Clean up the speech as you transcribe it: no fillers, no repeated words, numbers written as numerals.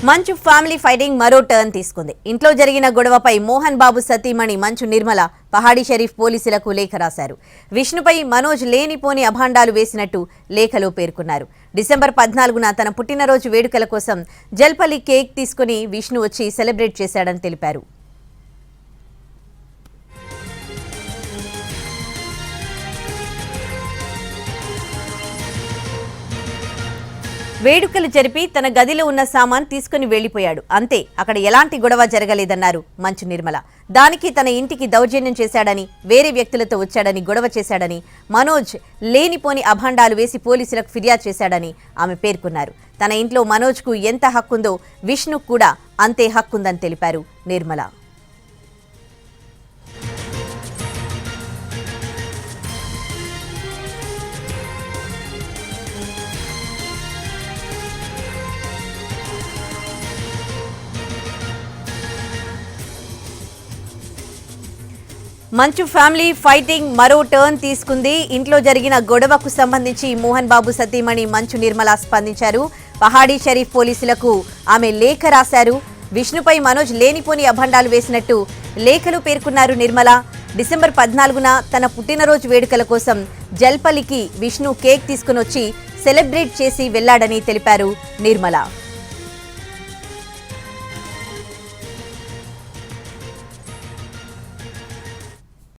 మంచు family fighting మరో turn తీసుకుంది. ఇంట్లో జరిగిన గొడవపై మోహన్ బాబు సతీమణి మంచు నిర్మల పహాడీ షరీఫ్ పోలీసులకు లేఖ రాశారు. విష్ణుపై మనోజ్ లేనిపోని అభాండాలు వేసినట్టు లేఖలో పేర్కొన్నారు. డిసెంబర్ 14న తన పుట్టినరోజు వేడుకల కోసం జల్పల్లి కేక్ తీసుకుని విష్ణు వచ్చి సెలబ్రేట్ చేశాడని తెలిపారు. వేడుకలు జరిపి తన గదిలో ఉన్న సామాన్ తీసుకుని వెళ్లిపోయాడు. అంతే, అక్కడ ఎలాంటి గొడవ జరగలేదన్నారు మంచు నిర్మల. దానికి తన ఇంటికి దౌర్జన్యం చేశాడని, వేరే వ్యక్తులతో వచ్చాడని, గొడవ చేశాడని, మనోజ్ లేనిపోని అభాండాలు వేసి పోలీసులకు ఫిర్యాదు చేశాడని ఆమె పేర్కొన్నారు. తన ఇంట్లో మనోజ్కు ఎంత హక్కుందో విష్ణుకు కూడా అంతే హక్కుందని తెలిపారు నిర్మల. మంచు ఫ్యామిలీ ఫైటింగ్ మరో టర్న్ తీసుకుంది. ఇంట్లో జరిగిన గొడవకు సంబంధించి మోహన్ బాబు సతీమణి మంచు నిర్మల స్పందించారు. పహాడీ షరీఫ్ పోలీసులకు ఆమె లేఖ రాశారు. విష్ణుపై మనోజ్ లేనిపోని అభాండాలు వేసినట్టు లేఖలు పేర్కొన్నారు నిర్మల. డిసెంబర్ 14న తన పుట్టినరోజు వేడుకల కోసం జల్పల్లికి విష్ణు కేక్ తీసుకుని వచ్చి సెలబ్రేట్ చేసి వెళ్లాడని తెలిపారు నిర్మల.